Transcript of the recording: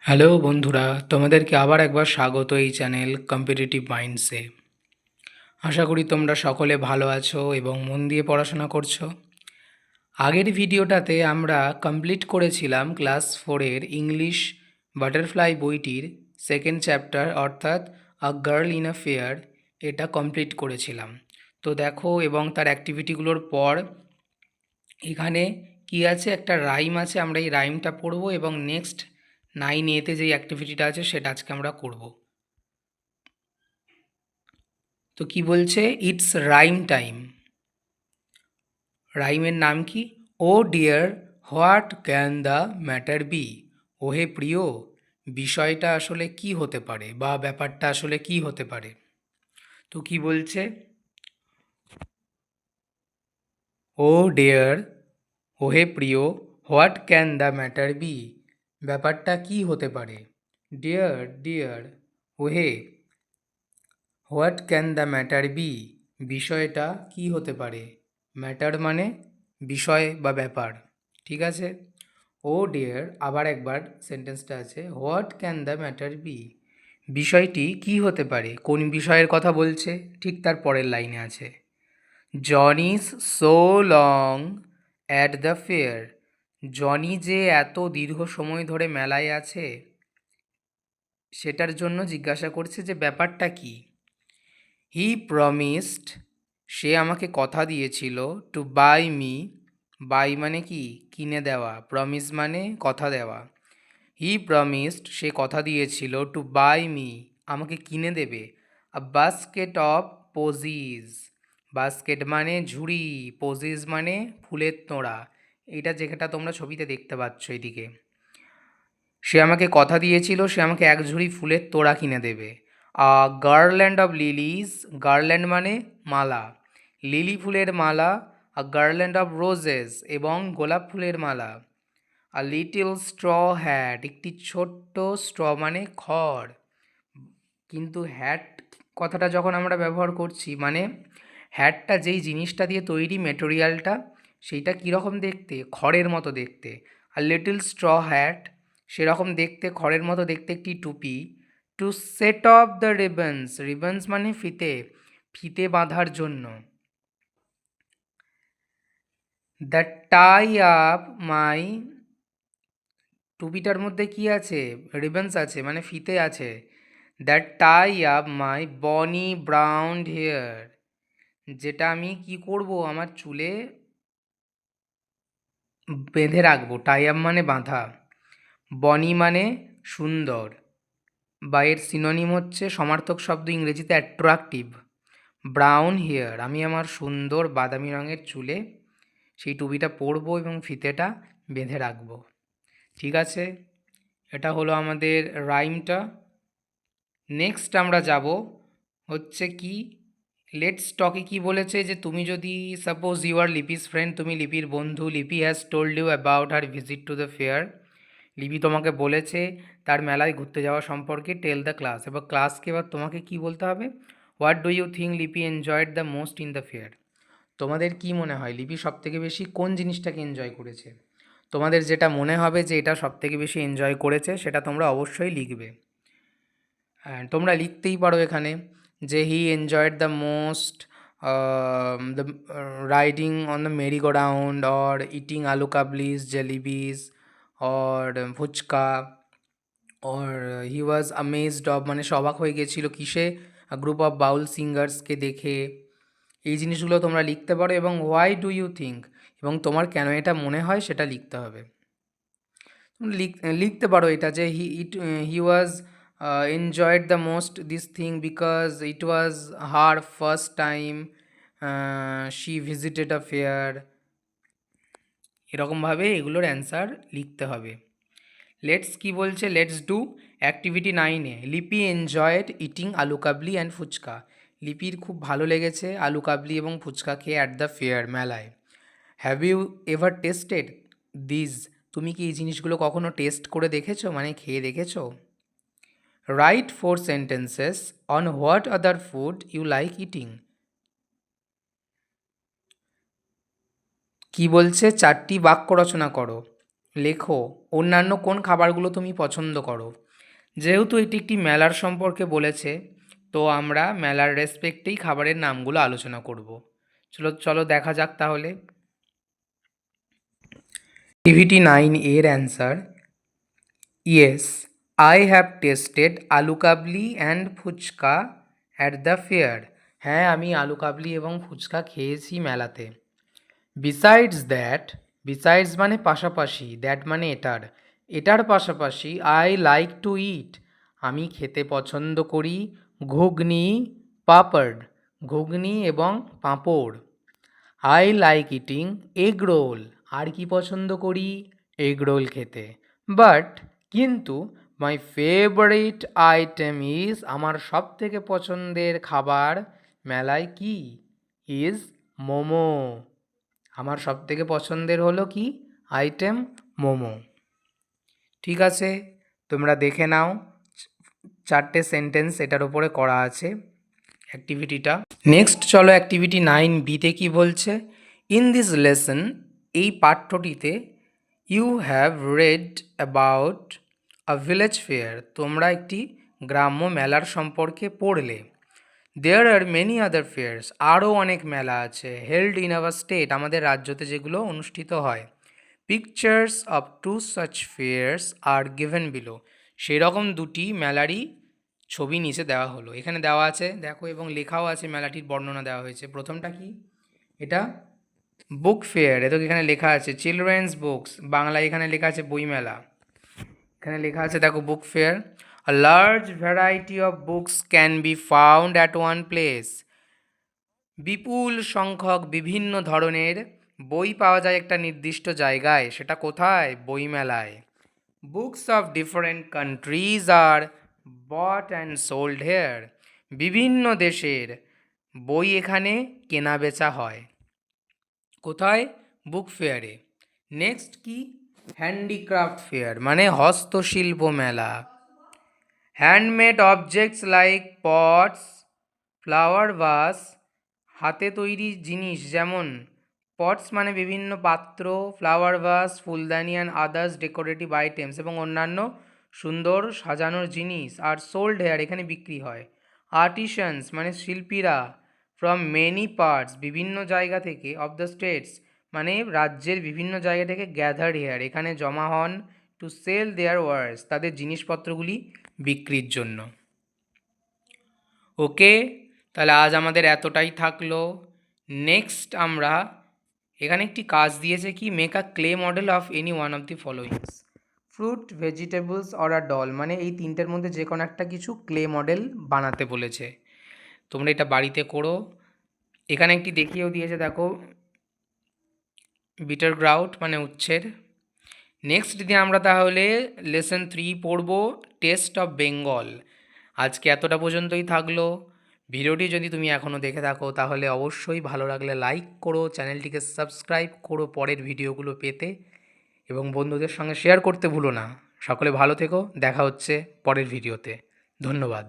Hello বন্ধুরা, তোমাদেরকে আবার একবার স্বাগত এই চ্যানেল কম্পিটিটিভ মাইন্ডসে। আশা করি তোমরা সকলে ভালো আছো এবং মন দিয়ে পড়াশোনা করছো। আগের ভিডিওটাতে আমরা কমপ্লিট করেছিলাম ক্লাস 4-এর ইংলিশ বাটারফ্লাই বইটির সেকেন্ড চ্যাপ্টার, অর্থাৎ a girl in a fair. এটা কমপ্লিট করেছিলাম। তো দেখো, এবং তার অ্যাক্টিভিটিগুলোর পর এখানে কি আছে, একটা রাইম আছে। আমরা এই রাইমটা পড়বো এবং নেক্সট 9A-তে যেই অ্যাক্টিভিটিটা আছে সেটা আজকে আমরা করব। তো কি বলছে, ইটস রাইম টাইম। রাইমের নাম কি? Oh dear, what can the matter be. ওহে প্রিয়, বিষয়টা আসলে কি হতে পারে বা ব্যাপারটা আসলে কি হতে পারে। তো কি বলছে, ও ডিয়ার, ওহে প্রিয়, what can the matter B. ব্যাপারটা কি হতে পারে। ডিয়ার, ডিয়ার, ওহে, what can the matter B. বিষয়টা কি হতে পারে। ম্যাটার মানে বিষয় বা ব্যাপার, ঠিক আছে। ও ডিয়ার, আবার একবার সেন্টেন্সটা আছে, what can the matter B. বিষয়টি কি হতে পারে, কোন বিষয়ের কথা বলছে, ঠিক তার পরের লাইনে আছে, John is so long at the fair. জনি যে এত দীর্ঘ সময় ধরে মেলায় আছে সেটার জন্য জিজ্ঞাসা করছে যে ব্যাপারটা কি। হি প্রমিসড, সে আমাকে কথা দিয়েছিল, টু বাই মি। বাই মানে কি, কিনে দেওয়া, প্রমিস মানে কথা দেওয়া। হি প্রমিসড, সে কথা দিয়েছিল, টু বাই মি, আমাকে কিনে দেবে, আ বাস্কেট অফ পজিজ। বাস্কেট মানে ঝুড়ি, পজিজ মানে ফুলের তোড়া। এটা যেটা তোমরা ছবিতে দেখতে পাচ্ছ এদিকে। সে আমাকে কথা দিয়েছিল, সে আমাকে এক ঝুড়ি ফুলের তোড়া কিনে দেবে। আ গার্ল্যান্ড অফ লিলিজ, গার্ল্যান্ড মানে মালা, লিলি ফুলের মালা। আ গার্ল্যান্ড অফ রোজেস, এবং গোলাপ ফুলের মালা। আ লিটিল স্ট্র হ্যাট, একটি ছোট্ট স্ট্র মানে খড়। কিন্তু হ্যাট কথাটা যখন আমরা ব্যবহার করছি, মানে হ্যাটটা যেই জিনিসটা দিয়ে তৈরি, মেটেরিয়ালটা, সেইটা কীরকম দেখতে, খড়ের মতো দেখতে। আর লিটল স্ট্র হ্যাট, সেরকম দেখতে, খড়ের মতো দেখতে একটি টুপি। To set off the ribbons, ribbons মানে ফিতে, ফিতে বাঁধার জন্য। দ্য টাই আপ মাই, টুপিটার মধ্যে কি আছে, রিবনস আছে মানে ফিতে আছে। দ্যাট টাই আপ মাই বনি ব্রাউন হেয়ার, যেটা আমি কি করব, আমার চুলে বেঁধে রাখবো। টাই আপ মানে বাঁধা, বনি মানে সুন্দর, বা এর সিনোনিম হচ্ছে সমার্থক শব্দ ইংরেজিতে অ্যাট্রাকটিভ। ব্রাউন হেয়ার, আমি আমার সুন্দর বাদামি রঙের চুলে সেই টুপিটা পরবো এবং ফিতেটা বেঁধে রাখবো। ঠিক আছে, এটা হলো আমাদের রাইমটা। নেক্সট আমরা যাব হচ্ছে কি, লেটস টকে কি বলেছে, যে তুমি যদি suppose you are Lipi's friend, তুমি লিপির বন্ধু, Lipi has told you about her visit to the fair. Lipi তোমাকে বলেছে তার মেলায় ঘুরতে যাওয়া সম্পর্কে। টেল দ্য ক্লাস, এবার ক্লাসকে এবার তোমাকে কি বলতে হবে, হোয়াট ডু ইউ থিঙ্ক লিপি enjoyed the most in the fair. তোমাদের কি মনে হয় লিপি সবথেকে বেশি কোন জিনিসটাকে এনজয় করেছে। তোমাদের যেটা মনে হবে যে এটা সবথেকে বেশি এনজয় করেছে সেটা তোমরা অবশ্যই লিখবে। তোমরা লিখতেই পারো এখানে যে he enjoyed the most the riding on the merry go round, or eating aloo kablis, jalebis, or fuchka, or he was amazed of, মানে সে অবাক হয়ে গেছিল কিসে, গ্রুপ অফ বাউল সিঙ্গার্সকে দেখে। এই জিনিসগুলো তোমরা লিখতে পারো, এবং হোয়াই ডু ইউ থিঙ্ক, এবং তোমার কেন এটা মনে হয় সেটা লিখতে হবে। লিখতে পারো এটা যে he was enjoyed the most this thing because it was her first time she visited a fair. এরকমভাবে এগুলোর অ্যান্সার লিখতে হবে। লেটস কি বলছে, লেটস ডু অ্যাক্টিভিটি 9-এ। লিপি এনজয়েড ইটিং আলু কাবলি অ্যান্ড ফুচকা। লিপির খুব ভালো লেগেছে আলু কাবলি এবং ফুচকা খেয়ে অ্যাট দ্য ফেয়ার, মেলায়। Have you ever tasted this, তুমি কি এই জিনিসগুলো কখনো টেস্ট করে দেখেছো, মানে খেয়ে দেখেছো। Write 4 sentences on what other food you like eating. কি বলছে, 4টি বাক্য রচনা করো লেখো অন্যান্য কোন খাবারগুলো তুমি পছন্দ করো। যেহেতু এটি একটি মেলার সম্পর্কে বলেছে, তো আমরা মেলার রেসপেক্টেই খাবারের নামগুলো আলোচনা করব। চলো চলো দেখা যাক তাহলে। অ্যাক্টিভিটি 9 এর answer yes, I have tasted aloo kabli and phuchka at the fair. হ্যাঁ, আমি আলু কাবলি এবং ফুচকা খেয়েছি মেলাতে। বিসাইডস দ্যাট, বিসাইডস মানে পাশাপাশি, দ্যাট মানে এটার, এটার পাশাপাশি আই লাইক টু ইট, আমি খেতে পছন্দ করি ঘুগনি পাপড়, ঘুগনি এবং পাঁপড়। I like eating egg roll, আর কি পছন্দ করি এগ রোল খেতে। বাট কিন্তু মাই ফেভারিট আইটেম ইজ, আমার সব থেকে পছন্দের খাবার মেলায় কি ইজ মোমো, আমার সব থেকে পছন্দের হলো কি আইটেম মোমো। ঠিক আছে, তোমরা দেখে নাও, 4টে সেন্টেন্স এটার উপরে করা আছে অ্যাক্টিভিটিটা। নেক্সট চলো অ্যাক্টিভিটি 9B-তে কী বলছে। ইন দিস লেসন, এই পাঠ্যটিতে you have read about a village fair, তোমরা একটি গ্রাম্য মেলার সম্পর্কে পড়লে। দেয়ার আর মেনি আদার ফেয়ার্স, আরও অনেক মেলা আছে, হেল্ড ইন আওয়ার স্টেট, আমাদের রাজ্যতে যেগুলো অনুষ্ঠিত হয়। Pictures of 2 such fairs are given below, সেরকম 2টি মেলারই ছবি নিচে দেওয়া হলো, এখানে দেওয়া আছে দেখো, এবং লেখাও আছে, মেলাটির বর্ণনা দেওয়া হয়েছে। প্রথমটা কি, এটা বুক ফেয়ার, এত এখানে লেখা আছে চিলড্রেন্স বুকস, বাংলায় এখানে লেখা আছে বইমেলা, এখানে লেখা আছে দেখো book fair. A large variety of books can be found at one place, বিপুল সংখ্যক বিভিন্ন ধরনের বই পাওয়া যায় একটা নির্দিষ্ট জায়গায়, সেটা কোথায় বইমেলায়। Books of different countries are bought and sold here, বিভিন্ন দেশের বই এখানে কেনা বেচা হয়, কোথায় বুক ফেয়ারে। নেক্সট কি, হ্যান্ডিক্রাফট ফেয়ার মানে হস্তশিল্প মেলা। Handmade objects like pots, flower vase, হাতে তৈরি জিনিস যেমন পটস মানে বিভিন্ন পাত্র, ফ্লাওয়ার ভাস ফুলদানি অ্যান্ড আদার্স ডেকোরেটিভ আইটেমস, এবং অন্যান্য সুন্দর সাজানোর জিনিস। আর সোল্ড হেয়ার, এখানে বিক্রি হয়। আর্টিসানস মানে শিল্পীরা, ফ্রম মেনি পার্টস, বিভিন্ন জায়গা থেকে, অফ দ্য স্টেটস মানে রাজ্যের বিভিন্ন জায়গা থেকে, গ্যাদার হেয়ার, এখানে জমা হন, টু সেল দেয়ার ওয়ার্স, তাদের জিনিসপত্রগুলি বিক্রির জন্য। ওকে, তাহলে আজ আমাদের এতটাই থাকলো। নেক্সট আমরা এখানে একটি কাজ দিয়েছে কি, make a clay model of any one of the followings, fruit vegetables or a doll, মানে এই তিনটের মধ্যে যে কোনো একটা কিছু ক্লে মডেল বানাতে বলেছে। তোমরা এটা বাড়িতে করো। এখানে একটি দেখিয়েও দিয়েছে দেখো, বিটার গ্রাউট মানে উচ্ছের। নেক্সট দিনে আমরা তাহলে লেসন 3 পড়ব, টেস্ট অফ বেঙ্গল। আজকে এতটা পর্যন্তই থাকলো। ভিডিওটি যদি তুমি এখনও দেখে থাকো তাহলে অবশ্যই ভালো লাগলে লাইক করো, চ্যানেলটিকে সাবস্ক্রাইব করো পরের ভিডিওগুলো পেতে, এবং বন্ধুদের সঙ্গে শেয়ার করতে ভুলো না। সকলে ভালো থেকো, দেখা হচ্ছে পরের ভিডিওতে। ধন্যবাদ।